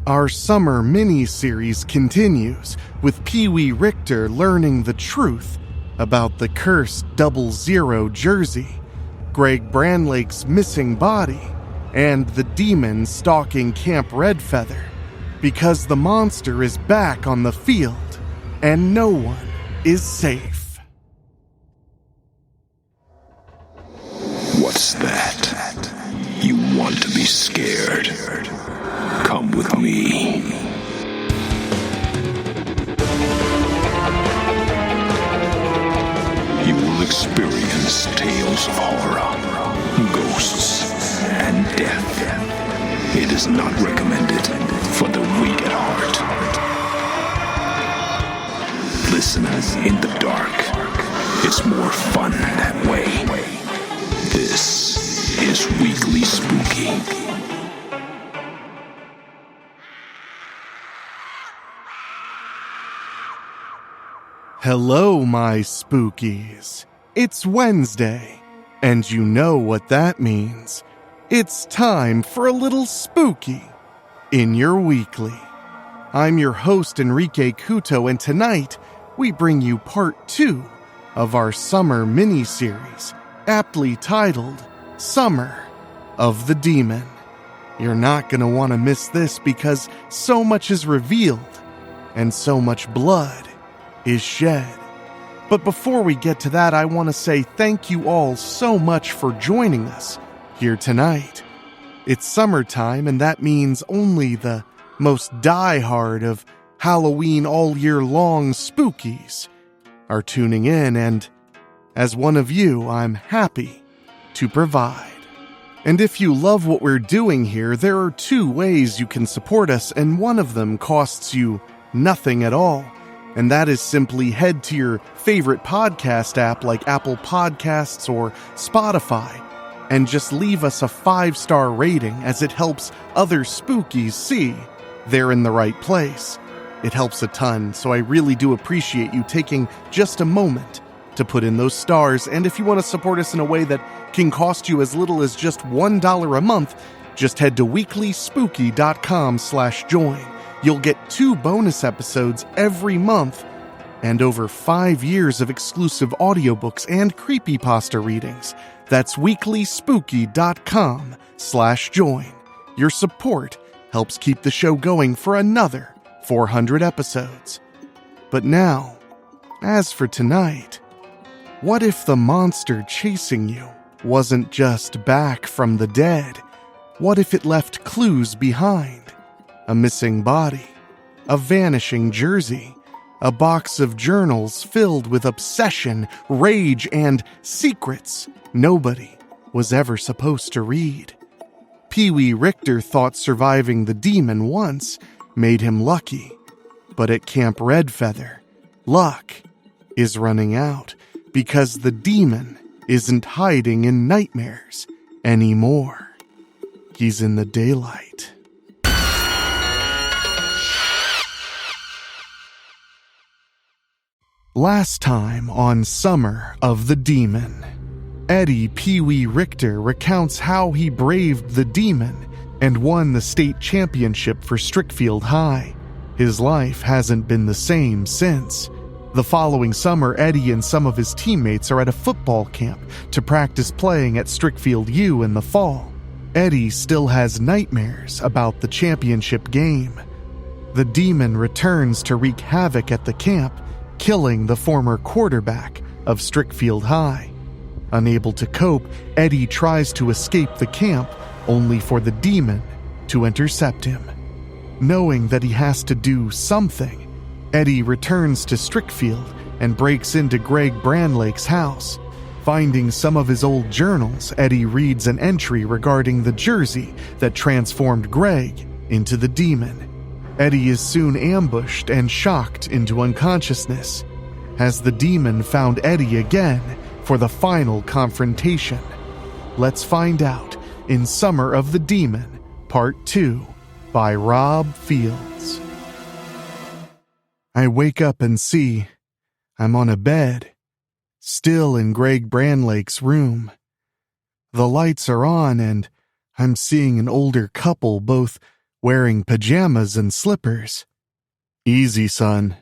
Our summer mini-series continues with Peewee Richter learning the truth about the cursed 00 jersey, Greg Branlake's missing body, and the demon stalking Camp Redfeather, because the monster is back on the field and no one is safe. What's that? You want to be scared? Come with me. You will experience tales of horror, ghosts, and death. It is not recommended for the weak at heart. Listen in the dark. It's more fun that way. This is Weekly Spooky. Hello, my spookies. It's Wednesday, and you know what that means. It's time for a little spooky in your weekly. I'm your host, Enrique Couto, and tonight we bring you part 2 of our summer mini-series, aptly titled Summer of the Demon. You're not going to want to miss this because so much is revealed and so much blood is shed. But before we get to that, I want to say thank you all so much for joining us here tonight. It's summertime, and that means only the most diehard of Halloween all-year-long spookies are tuning in, and as one of you, I'm happy to provide. And if you love what we're doing here, there are 2 ways you can support us, and one of them costs you nothing at all. And that is simply head to your favorite podcast app like Apple Podcasts or Spotify and just leave us a 5-star rating, as it helps other spookies see they're in the right place. It helps a ton, so I really do appreciate you taking just a moment to put in those stars. And if you want to support us in a way that can cost you as little as just $1 a month, just head to weeklyspooky.com/join. You'll get 2 bonus episodes every month and over 5 years of exclusive audiobooks and creepypasta readings. That's weeklyspooky.com/join. Your support helps keep the show going for another 400 episodes. But now, as for tonight, what if the monster chasing you wasn't just back from the dead? What if it left clues behind? A missing body, a vanishing jersey, a box of journals filled with obsession, rage, and secrets nobody was ever supposed to read. Peewee Richter thought surviving the demon once made him lucky, but at Camp Redfeather, luck is running out because the demon isn't hiding in nightmares anymore. He's in the daylight. Last time on Summer of the Demon, Eddie Peewee Richter recounts how he braved the demon and won the state championship for Strickfield High. His life hasn't been the same since. The following summer, Eddie and some of his teammates are at a football camp to practice playing at Strickfield U in the fall. Eddie still has nightmares about the championship game. The demon returns to wreak havoc at the camp, killing the former quarterback of Strickfield High. Unable to cope, Eddie tries to escape the camp, only for the demon to intercept him. Knowing that he has to do something, Eddie returns to Strickfield and breaks into Greg Branlake's house. Finding some of his old journals, Eddie reads an entry regarding the jersey that transformed Greg into the demon. Eddie is soon ambushed and shocked into unconsciousness. Has the demon found Eddie again for the final confrontation? Let's find out in Summer of the Demon, Part 2, by Rob Fields. I wake up and see I'm on a bed, still in Greg Branlake's room. The lights are on and I'm seeing an older couple both wearing pajamas and slippers. "Easy, son,"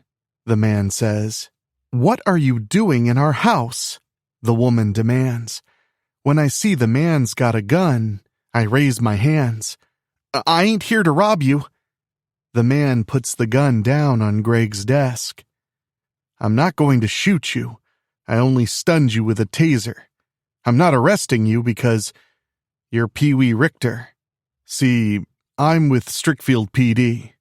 the man says. "What are you doing in our house?" the woman demands. When I see the man's got a gun, I raise my hands. "I ain't here to rob you." The man puts the gun down on Greg's desk. "I'm not going to shoot you. I only stunned you with a taser. I'm not arresting you because you're Peewee Richter. See, I'm with Strickfield PD.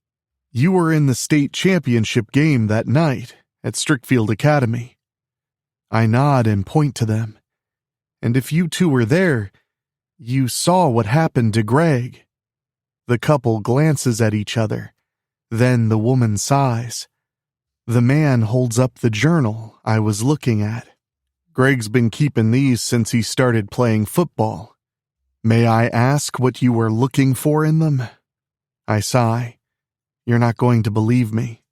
You were in the state championship game that night at Strickfield Academy." I nod and point to them. "And if you two were there, you saw what happened to Greg." The couple glances at each other. Then the woman sighs. The man holds up the journal I was looking at. "Greg's been keeping these since he started playing football. May I ask what you were looking for in them?" I sigh. "You're not going to believe me."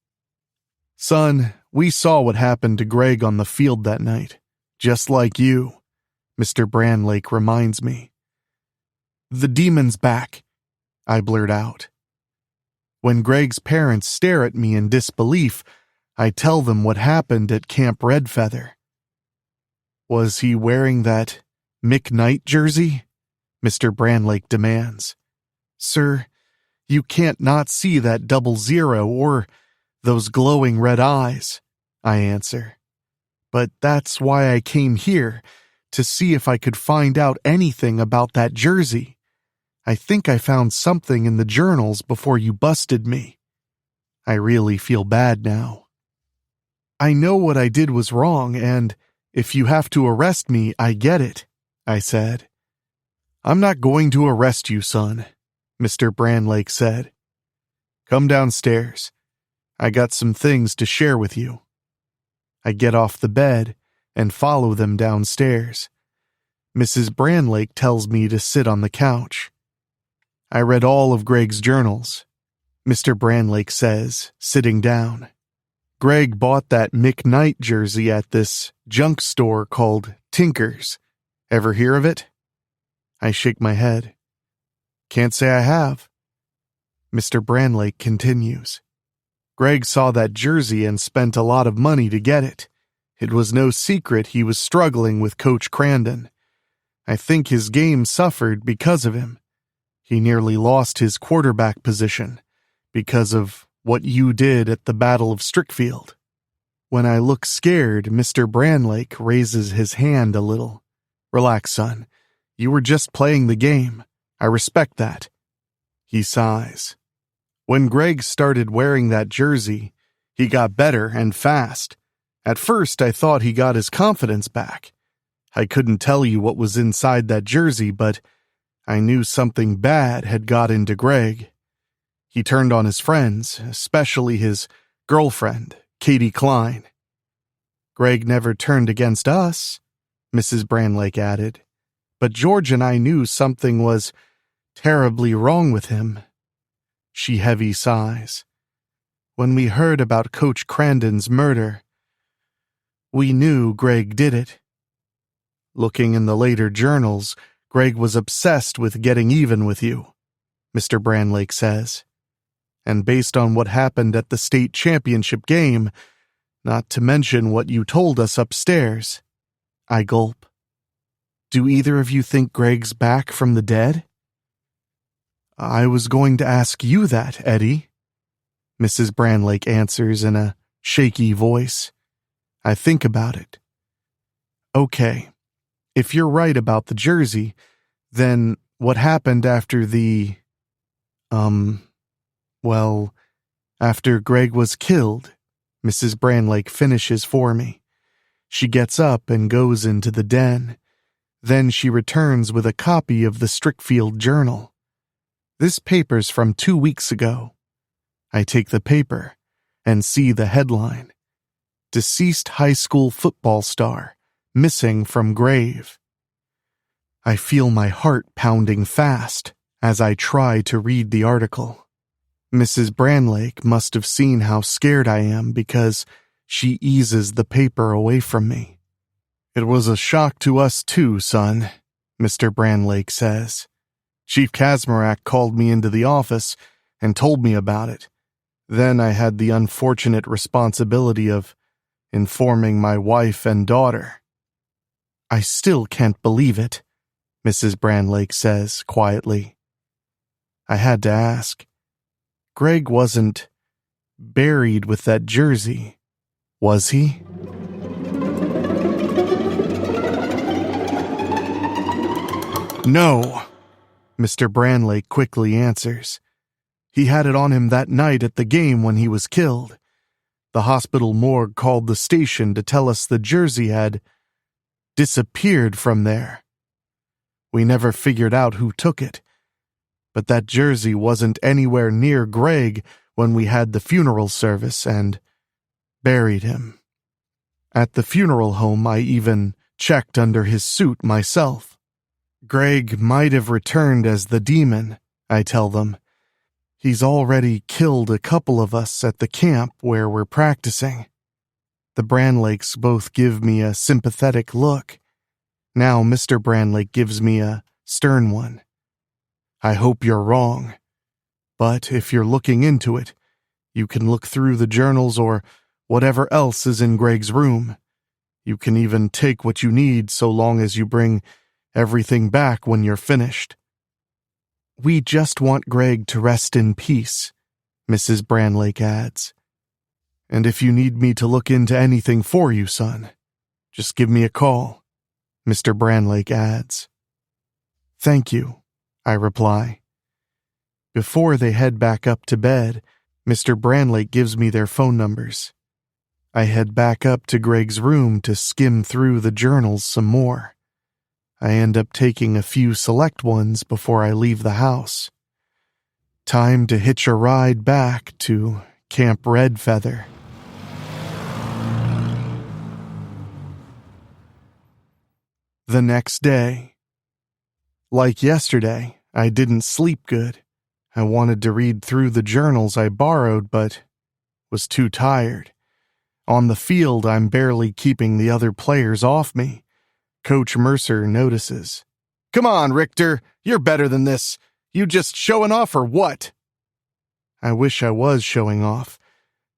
"Son, we saw what happened to Greg on the field that night, just like you," Mr. Branlake reminds me. "The demon's back," I blurt out. When Greg's parents stare at me in disbelief, I tell them what happened at Camp Redfeather. "Was he wearing that McKnight jersey?" Mr. Branlake demands. "Sir, you can't not see that 00 or those glowing red eyes," I answer. "But that's why I came here, to see if I could find out anything about that jersey. I think I found something in the journals before you busted me." I really feel bad now. "I know what I did was wrong, and if you have to arrest me, I get it," I said. "I'm not going to arrest you, son," Mr. Branlake said. "Come downstairs. I got some things to share with you." I get off the bed and follow them downstairs. Mrs. Branlake tells me to sit on the couch. I read all of Greg's journals, Mr. Branlake says, sitting down. "Greg bought that McKnight jersey at this junk store called Tinker's. Ever hear of it?" I shake my head. "Can't say I have." Mr. Branlake continues. "Greg saw that jersey and spent a lot of money to get it. It was no secret he was struggling with Coach Crandon. I think his game suffered because of him. He nearly lost his quarterback position because of what you did at the Battle of Strickfield." When I look scared, Mr. Branlake raises his hand a little. "Relax, son. You were just playing the game. I respect that." He sighs. "When Greg started wearing that jersey, he got better and fast. At first, I thought he got his confidence back. I couldn't tell you what was inside that jersey, but I knew something bad had got into Greg. He turned on his friends, especially his girlfriend, Katie Klein." "Greg never turned against us," Mrs. Branlake added. "But George and I knew something was terribly wrong with him." She heavy sighs. "When we heard about Coach Crandon's murder, we knew Greg did it." "Looking in the later journals, Greg was obsessed with getting even with you," Mr. Branlake says. "And based on what happened at the state championship game, not to mention what you told us upstairs," I gulp. "Do either of you think Greg's back from the dead?" "I was going to ask you that, Eddie," Mrs. Branlake answers in a shaky voice. I think about it. "Okay. If you're right about the jersey, then what happened after after Greg was killed?" Mrs. Branlake finishes for me. She gets up and goes into the den. Then she returns with a copy of the Strickfield Journal. "This paper's from 2 weeks ago." I take the paper and see the headline. "Deceased high school football star, missing from grave." I feel my heart pounding fast as I try to read the article. Mrs. Branlake must have seen how scared I am because she eases the paper away from me. "It was a shock to us too, son," Mr. Branlake says. "Chief Kazmarak called me into the office and told me about it. Then I had the unfortunate responsibility of informing my wife and daughter. I still can't believe it, Mrs. Branlake says quietly. I had to ask. Greg wasn't buried with that jersey, was he? No, Mr. Branlake quickly answers. He had it on him that night at the game when he was killed. The hospital morgue called the station to tell us the jersey had disappeared from there. We never figured out who took it, but that jersey wasn't anywhere near Greg when we had the funeral service and buried him. At the funeral home, I even checked under his suit myself. Greg might have returned as the demon, I tell them. He's already killed a couple of us at the camp where we're practicing. The Branlakes both give me a sympathetic look. Now Mr. Branlake gives me a stern one. I hope you're wrong. But if you're looking into it, you can look through the journals or whatever else is in Greg's room. You can even take what you need so long as you bring everything back when you're finished. We just want Greg to rest in peace, Mrs. Branlake adds. And if you need me to look into anything for you, son, just give me a call, Mr. Branlake adds. Thank you, I reply. Before they head back up to bed, Mr. Branlake gives me their phone numbers. I head back up to Greg's room to skim through the journals some more. I end up taking a few select ones before I leave the house. Time to hitch a ride back to Camp Red Feather. The next day. Like yesterday, I didn't sleep good. I wanted to read through the journals I borrowed, but was too tired. On the field, I'm barely keeping the other players off me. Coach Mercer notices. Come on, Richter, you're better than this. You just showing off or what? I wish I was showing off.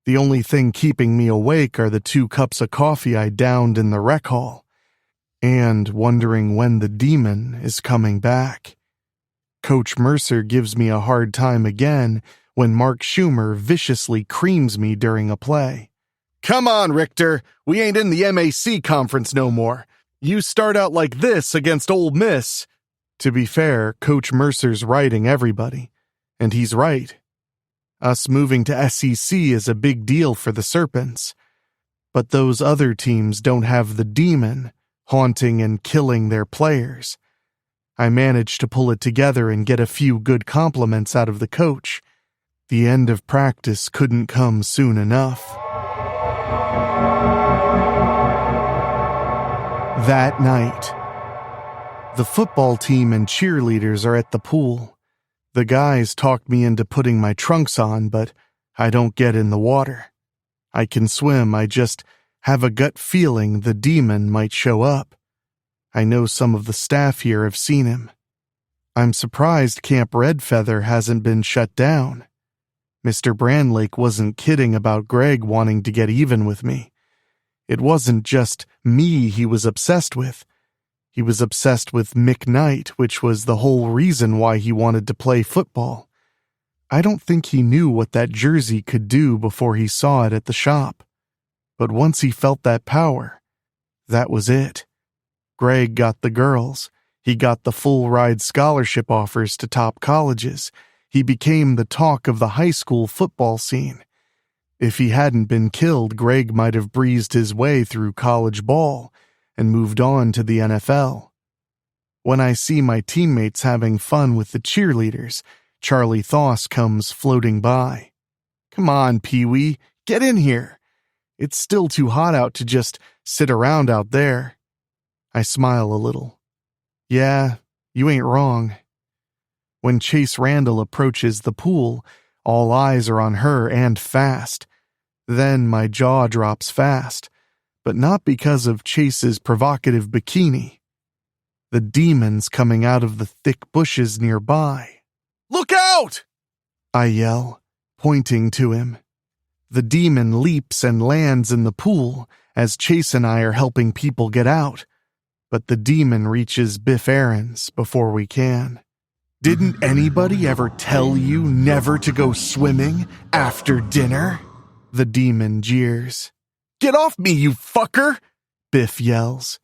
The only thing keeping me awake are the 2 cups of coffee I downed in the rec hall, and wondering when the demon is coming back. Coach Mercer gives me a hard time again when Mark Schumer viciously creams me during a play. Come on, Richter, we ain't in the MAC conference no more. You start out like this against Ole Miss. To be fair, Coach Mercer's writing everybody, and he's right. Us moving to SEC is a big deal for the Serpents, but those other teams don't have the demon haunting and killing their players. I managed to pull it together and get a few good compliments out of the coach. The end of practice couldn't come soon enough. That night, the football team and cheerleaders are at the pool. The guys talked me into putting my trunks on, but I don't get in the water. I can swim, I just have a gut feeling the demon might show up. I know some of the staff here have seen him. I'm surprised Camp Red Feather hasn't been shut down. Mr. Branlake wasn't kidding about Greg wanting to get even with me. It wasn't just me he was obsessed with. He was obsessed with McKnight, which was the whole reason why he wanted to play football. I don't think he knew what that jersey could do before he saw it at the shop. But once he felt that power, that was it. Greg got the girls. He got the full-ride scholarship offers to top colleges. He became the talk of the high school football scene. If he hadn't been killed, Greg might have breezed his way through college ball and moved on to the NFL. When I see my teammates having fun with the cheerleaders, Charlie Thoss comes floating by. Come on, Pee-wee, get in here. It's still too hot out to just sit around out there. I smile a little. Yeah, you ain't wrong. When Chase Randall approaches the pool, all eyes are on her and fast. Then my jaw drops fast, but not because of Chase's provocative bikini. The demon's coming out of the thick bushes nearby. Look out! I yell, pointing to him. The demon leaps and lands in the pool as Chase and I are helping people get out, but the demon reaches Biff Aaron's before we can. Didn't anybody ever tell you never to go swimming after dinner? The demon jeers. Get off me, you fucker! Biff yells.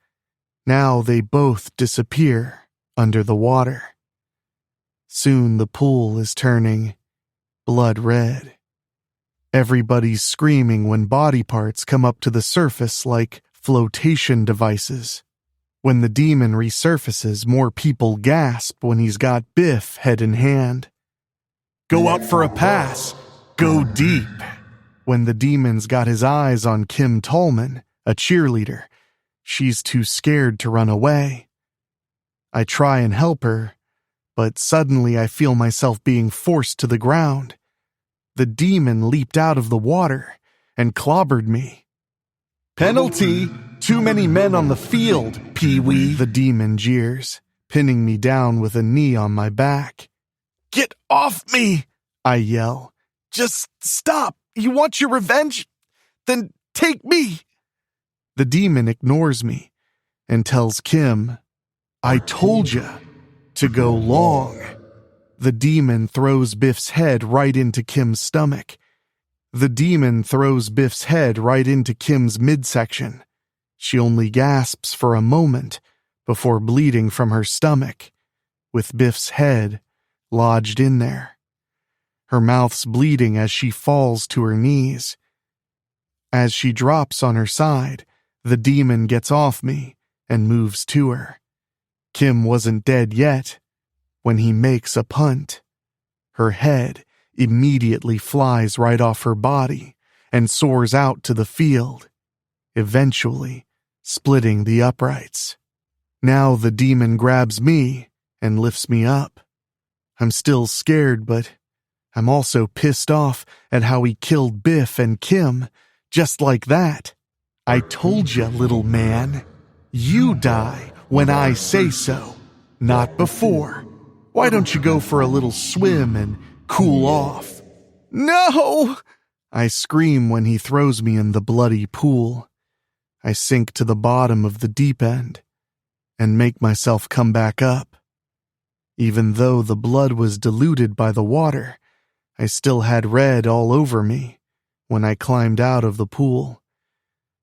Now they both disappear under the water. Soon the pool is turning blood red. Everybody's screaming when body parts come up to the surface like flotation devices. When the demon resurfaces, more people gasp when he's got Biff head in hand. Go out for a pass. Go deep. When the demon's got his eyes on Kim Tallman, a cheerleader, she's too scared to run away. I try and help her, but suddenly I feel myself being forced to the ground. The demon leaped out of the water and clobbered me. Penalty! Too many men on the field, Peewee, the demon jeers, pinning me down with a knee on my back. Get off me! I yell. Just stop! You want your revenge? Then take me! The demon ignores me and tells Kim, I told ya to go long. The demon throws Biff's head right into Kim's stomach. The demon throws Biff's head right into Kim's midsection. She only gasps for a moment before bleeding from her stomach, with Biff's head lodged in there. Her mouth's bleeding as she falls to her knees. As she drops on her side, the demon gets off me and moves to her. Kim wasn't dead yet when he makes a punt. Her head immediately flies right off her body and soars out to the field, eventually splitting the uprights. Now the demon grabs me and lifts me up. I'm still scared, but I'm also pissed off at how he killed Biff and Kim just like that. I told ya, little man. You die when I say so, not before. Why don't you go for a little swim and cool off? No! I scream when he throws me in the bloody pool. I sink to the bottom of the deep end and make myself come back up. Even though the blood was diluted by the water, I still had red all over me when I climbed out of the pool.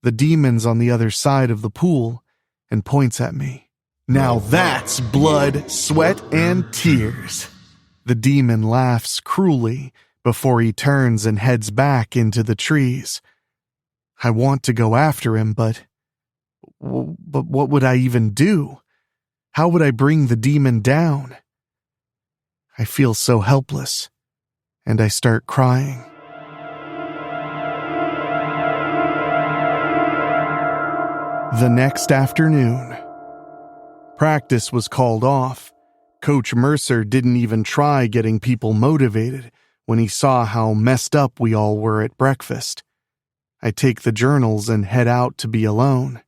The demon's on the other side of the pool and points at me. Now that's blood, sweat, and tears. The demon laughs cruelly before he turns and heads back into the trees. I want to go after him, but what would I even do? How would I bring the demon down? I feel so helpless, and I start crying. The next afternoon, practice was called off. Coach Mercer didn't even try getting people motivated when he saw how messed up we all were at breakfast. I take the journals and head out to be alone.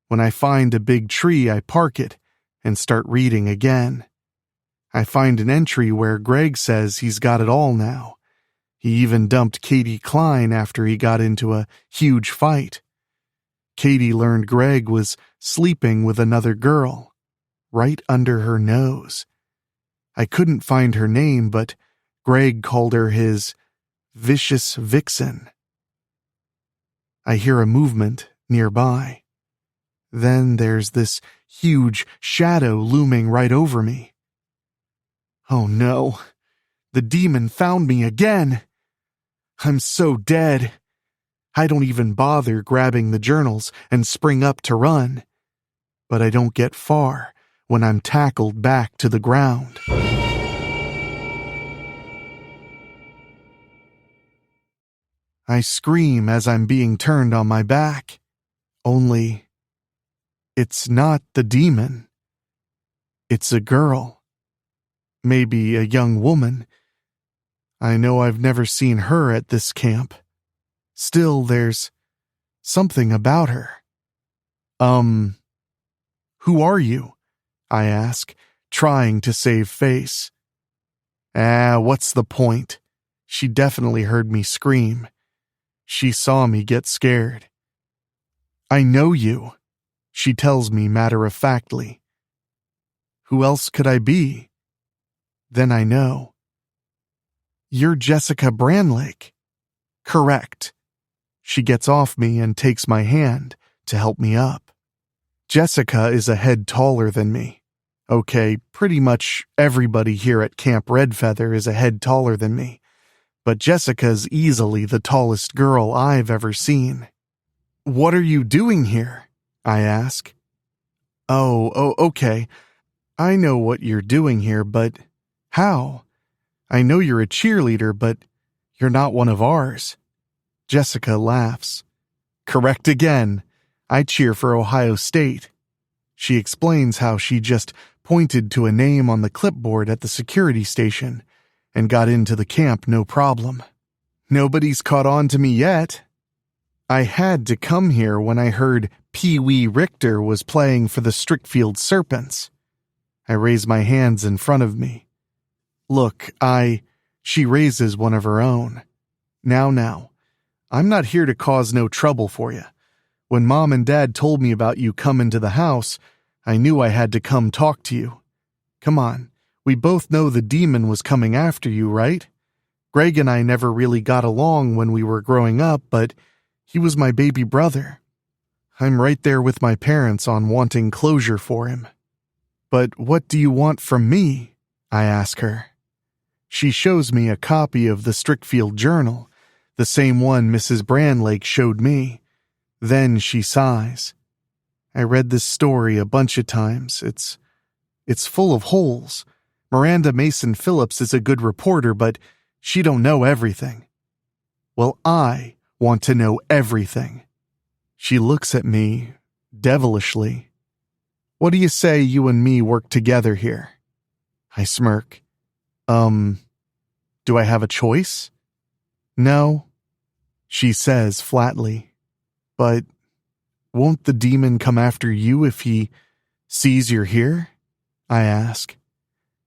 When I find a big tree, I park it and start reading again. I find an entry where Greg says he's got it all now. He even dumped Katie Klein after he got into a huge fight. Katie learned Greg was sleeping with another girl, right under her nose. I couldn't find her name, but Greg called her his Vicious Vixen. I hear a movement nearby. Then there's this huge shadow looming right over me. Oh no, the demon found me again. I'm so dead. I don't even bother grabbing the journals and spring up to run. But I don't get far when I'm tackled back to the ground. I scream as I'm being turned on my back. Only, it's not the demon. It's a girl. Maybe a young woman. I know I've never seen her at this camp. Still, there's something about her. Who are you? I ask, trying to save face. What's the point? She definitely heard me scream. She saw me get scared. I know you, she tells me matter-of-factly. Who else could I be? Then I know. You're Jessica Branlake. Correct. She gets off me and takes my hand to help me up. Jessica is a head taller than me. Okay, pretty much everybody here at Camp Redfeather is a head taller than me, but Jessica's easily the tallest girl I've ever seen. What are you doing here? I ask. Oh, okay. I know what you're doing here, but how? I know you're a cheerleader, but you're not one of ours. Jessica laughs. Correct again. I cheer for Ohio State. She explains how she just pointed to a name on the clipboard at the security station and got into the camp no problem. Nobody's caught on to me yet. I had to come here when I heard Peewee Richter was playing for the Strickfield Serpents. I raise my hands in front of me. Look, she raises one of her own. Now, I'm not here to cause no trouble for you. When Mom and Dad told me about you coming to the house, I knew I had to come talk to you. Come on, we both know the demon was coming after you, right? Greg and I never really got along when we were growing up, but he was my baby brother. I'm right there with my parents on wanting closure for him. But what do you want from me? I ask her. She shows me a copy of the Strickfield Journal, the same one Mrs. Branlake showed me. Then she sighs. I read this story a bunch of times. It's full of holes. Miranda Mason Phillips is a good reporter, but she don't know everything. Well, I want to know everything. She looks at me devilishly. What do you say you and me work together here? I smirk. Do I have a choice? No, she says flatly. But won't the demon come after you if he sees you're here? I ask.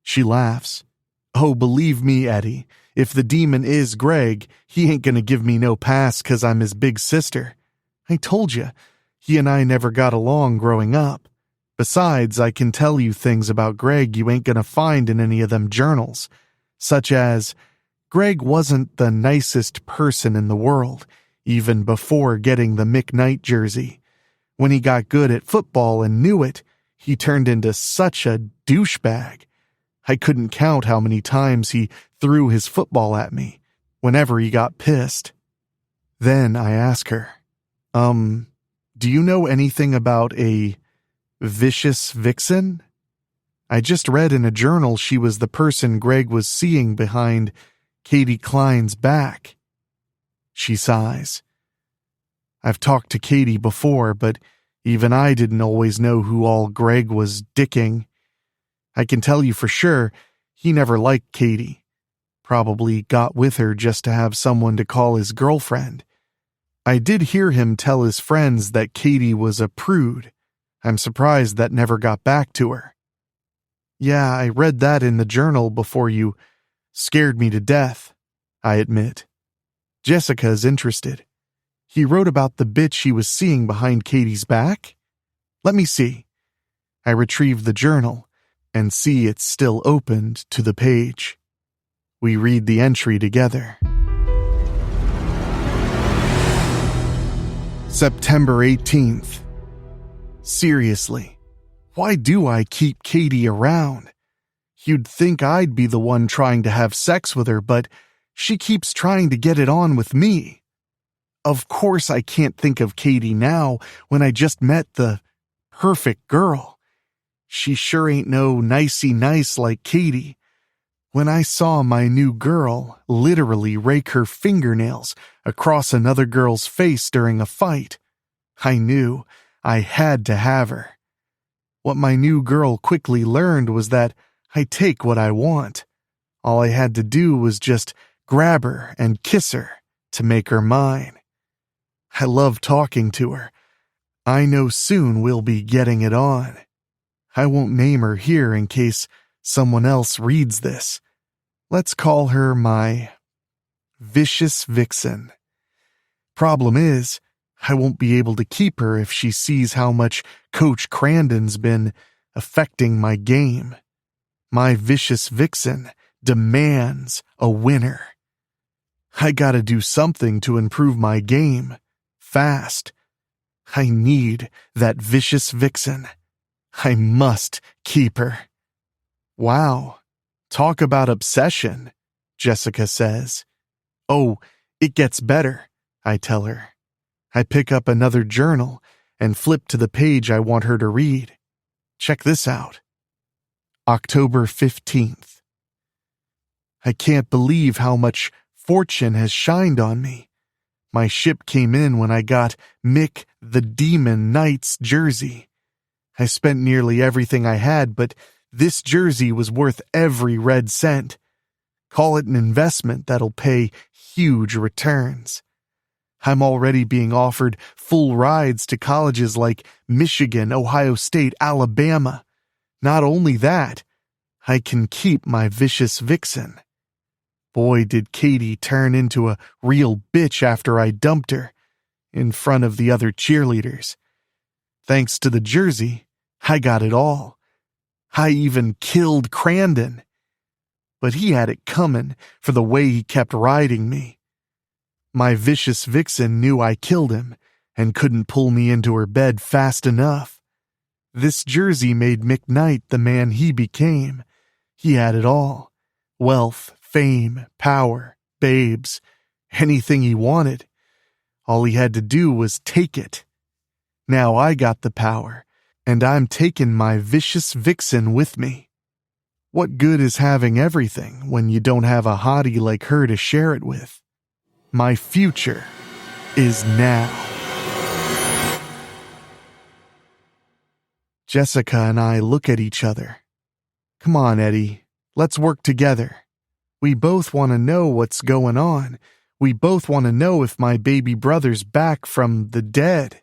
She laughs. Oh, believe me, Eddie, if the demon is Greg, he ain't gonna give me no pass 'cause I'm his big sister. I told you, he and I never got along growing up. Besides, I can tell you things about Greg you ain't gonna find in any of them journals, such as, Greg wasn't the nicest person in the world, even before getting the McKnight jersey. When he got good at football and knew it, he turned into such a douchebag. I couldn't count how many times he threw his football at me, whenever he got pissed. Then I ask her, do you know anything about a Vicious Vixen? I just read in a journal she was the person Greg was seeing behind Katie Klein's back. She sighs. I've talked to Katie before, but even I didn't always know who all Greg was dicking. I can tell you for sure, he never liked Katie. Probably got with her just to have someone to call his girlfriend. I did hear him tell his friends that Katie was a prude. I'm surprised that never got back to her. Yeah, I read that in the journal before you scared me to death, I admit. Jessica's interested. He wrote about the bitch he was seeing behind Katie's back? Let me see. I retrieve the journal and see it's still opened to the page. We read the entry together. September 18th. Seriously, why do I keep Katie around? You'd think I'd be the one trying to have sex with her, but she keeps trying to get it on with me. Of course I can't think of Katie now when I just met the perfect girl. She sure ain't no nicey nice like Katie. When I saw my new girl literally rake her fingernails across another girl's face during a fight, I knew I had to have her. What my new girl quickly learned was that I take what I want. All I had to do was just grab her and kiss her to make her mine. I love talking to her. I know soon we'll be getting it on. I won't name her here in case someone else reads this. Let's call her my Vicious Vixen. Problem is, I won't be able to keep her if she sees how much Coach Crandon's been affecting my game. My Vicious Vixen demands a winner. I gotta do something to improve my game, fast. I need that Vicious Vixen. I must keep her. Wow, talk about obsession, Jessica says. Oh, it gets better, I tell her. I pick up another journal and flip to the page I want her to read. Check this out. October 15th. I can't believe how much fortune has shined on me. My ship came in when I got Mick the Demon Knight's jersey. I spent nearly everything I had, but this jersey was worth every red cent. Call it an investment that'll pay huge returns. I'm already being offered full rides to colleges like Michigan, Ohio State, Alabama. Not only that, I can keep my Vicious Vixen. Boy, did Katie turn into a real bitch after I dumped her in front of the other cheerleaders. Thanks to the jersey, I got it all. I even killed Crandon. But he had it coming for the way he kept riding me. My Vicious Vixen knew I killed him and couldn't pull me into her bed fast enough. This jersey made McKnight the man he became. He had it all. Wealth, fame, power, babes, anything he wanted. All he had to do was take it. Now I got the power, and I'm taking my Vicious Vixen with me. What good is having everything when you don't have a hottie like her to share it with? My future is now. Jessica and I look at each other. Come on, Eddie, let's work together. We both want to know what's going on. We both want to know if my baby brother's back from the dead.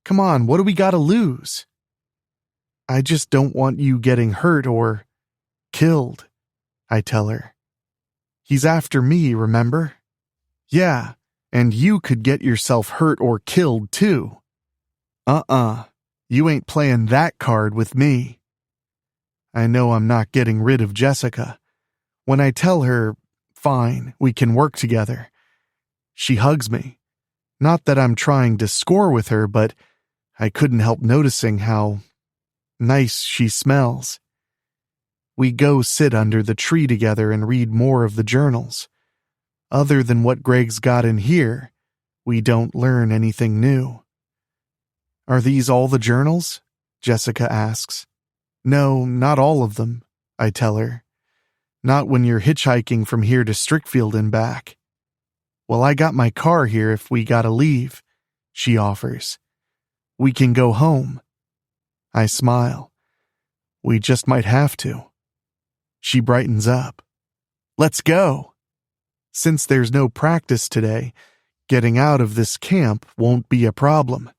Come on, what do we got to lose? I just don't want you getting hurt or killed, I tell her. He's after me, remember? Yeah, and you could get yourself hurt or killed too. You ain't playing that card with me. I know I'm not getting rid of Jessica. When I tell her, fine, we can work together, she hugs me. Not that I'm trying to score with her, but I couldn't help noticing how nice she smells. We go sit under the tree together and read more of the journals. Other than what Greg's got in here, we don't learn anything new. Are these all the journals? Jessica asks. No, not all of them, I tell her. Not when you're hitchhiking from here to Strickfield and back. Well, I got my car here if we gotta leave, she offers. We can go home. I smile. We just might have to. She brightens up. Let's go. Since there's no practice today, getting out of this camp won't be a problem.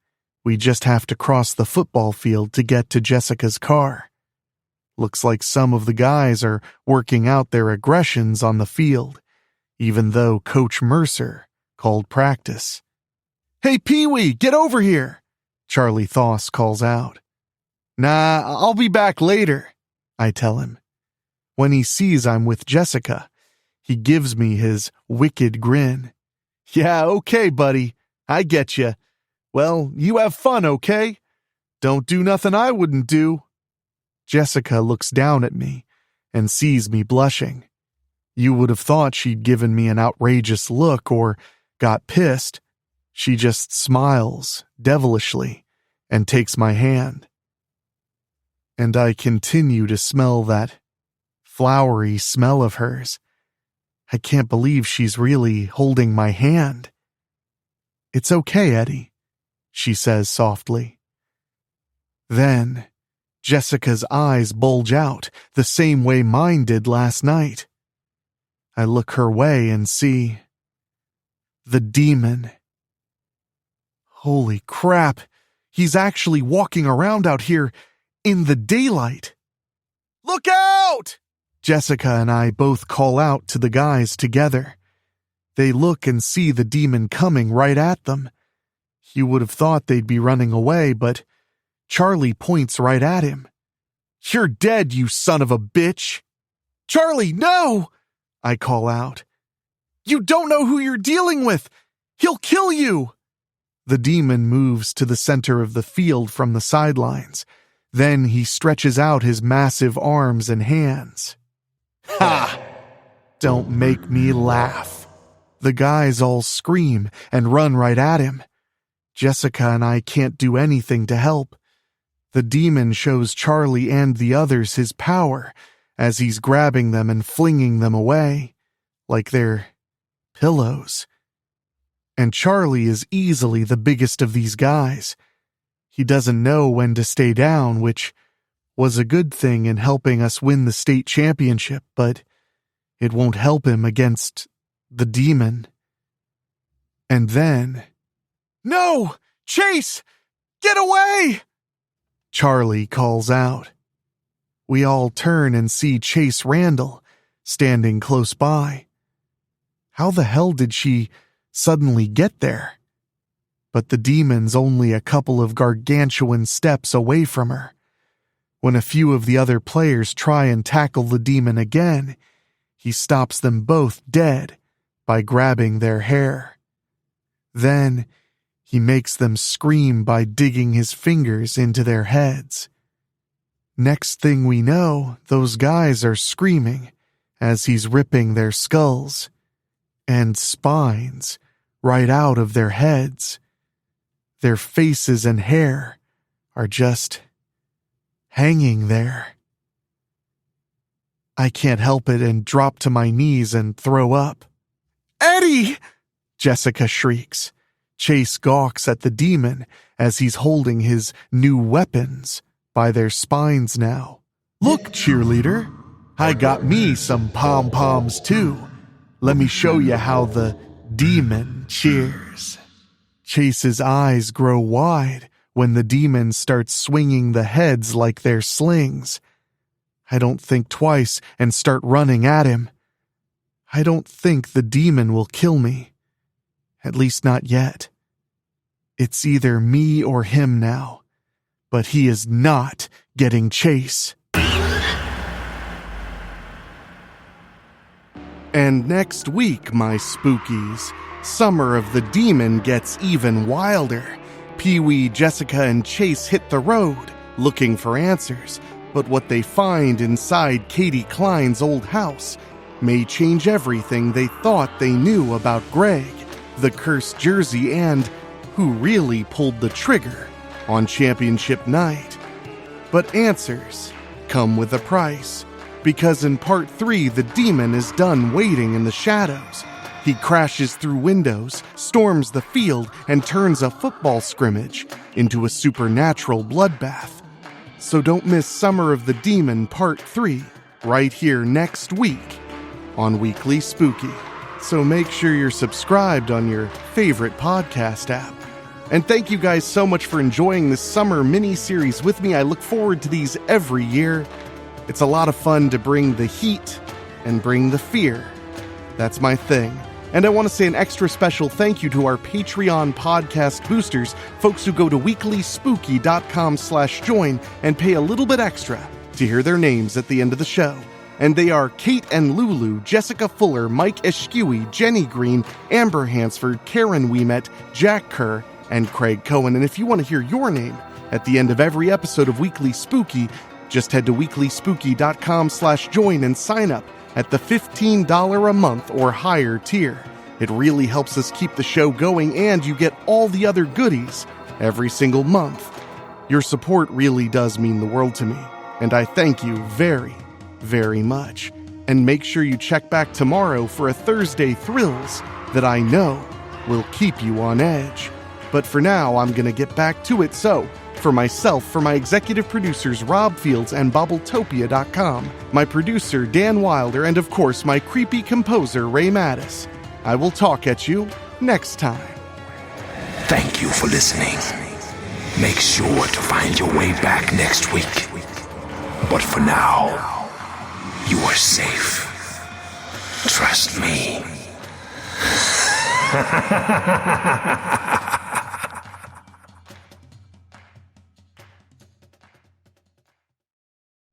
We just have to cross the football field to get to Jessica's car. Looks like some of the guys are working out their aggressions on the field, even though Coach Mercer called practice. Hey, Peewee, get over here, Charlie Thoss calls out. Nah, I'll be back later, I tell him. When he sees I'm with Jessica, he gives me his wicked grin. Yeah, okay, buddy. I get you. Well, you have fun, okay? Don't do nothing I wouldn't do. Jessica looks down at me and sees me blushing. You would have thought she'd given me an outrageous look or got pissed. She just smiles devilishly and takes my hand. And I continue to smell that flowery smell of hers. I can't believe she's really holding my hand. It's okay, Eddie, she says softly. Then, Jessica's eyes bulge out the same way mine did last night. I look her way and see the demon. Holy crap, he's actually walking around out here in the daylight. Look out! Jessica and I both call out to the guys together. They look and see the demon coming right at them. You would have thought they'd be running away, but Charlie points right at him. "You're dead, you son of a bitch!" "Charlie, no!" I call out. "You don't know who you're dealing with! He'll kill you!" The demon moves to the center of the field from the sidelines. Then he stretches out his massive arms and hands. Ha! Don't make me laugh. The guys all scream and run right at him. Jessica and I can't do anything to help. The demon shows Charlie and the others his power as he's grabbing them and flinging them away, like they're pillows. And Charlie is easily the biggest of these guys. He doesn't know when to stay down, which was a good thing in helping us win the state championship, but it won't help him against the demon. And then, "No! Chase! Get away!" Charlie calls out. We all turn and see Chase Randall standing close by. How the hell did she suddenly get there? But the demon's only a couple of gargantuan steps away from her. When a few of the other players try and tackle the demon again, he stops them both dead by grabbing their hair. Then he makes them scream by digging his fingers into their heads. Next thing we know, those guys are screaming as he's ripping their skulls and spines right out of their heads. Their faces and hair are just hanging there. I can't help it and drop to my knees and throw up. "Eddie!" Jessica shrieks. Chase gawks at the demon as he's holding his new weapons by their spines now. "Look, cheerleader, I got me some pom-poms too. Let me show you how the demon cheers." Chase's eyes grow wide when the demon starts swinging the heads like they're slings. I don't think twice and start running at him. I don't think the demon will kill me. At least not yet. It's either me or him now, but he is not getting Chase. And next week, my spookies, Summer of the Demon gets even wilder. Peewee, Jessica, and Chase hit the road, looking for answers, but what they find inside Katie Klein's old house may change everything they thought they knew about Greg, the cursed jersey, and who really pulled the trigger on championship night. But answers come with a price, because in part 3, the demon is done waiting in the shadows. He crashes through windows, storms the field, and turns a football scrimmage into a supernatural bloodbath. So don't miss Summer of the Demon Part 3 right here next week on Weekly Spooky. So make sure you're subscribed on your favorite podcast app. And thank you guys so much for enjoying this summer mini-series with me. I look forward to these every year. It's a lot of fun to bring the heat and bring the fear. That's my thing. And I want to say an extra special thank you to our Patreon podcast boosters, folks who go to weeklyspooky.com/join and pay a little bit extra to hear their names at the end of the show. And they are Kate and Lulu, Jessica Fuller, Mike Eschewey, Jenny Green, Amber Hansford, Karen Ouimet, Jack Kerr, and Craig Cohen. And if you want to hear your name at the end of every episode of Weekly Spooky, just head to weeklyspooky.com/join and sign up at the $15 a month or higher tier. It really helps us keep the show going, and you get all the other goodies every single month. Your support really does mean the world to me, and I thank you very, very much. And make sure you check back tomorrow for a Thursday Thrills that I know will keep you on edge. But for now, I'm going to get back to it. So, for myself, for my executive producers Rob Fields and Bobbletopia.com, my producer Dan Wilder, and of course my creepy composer Ray Mattis, I will talk at you next time. Thank you for listening. Make sure to find your way back next week. But for now, You are safe. Trust me.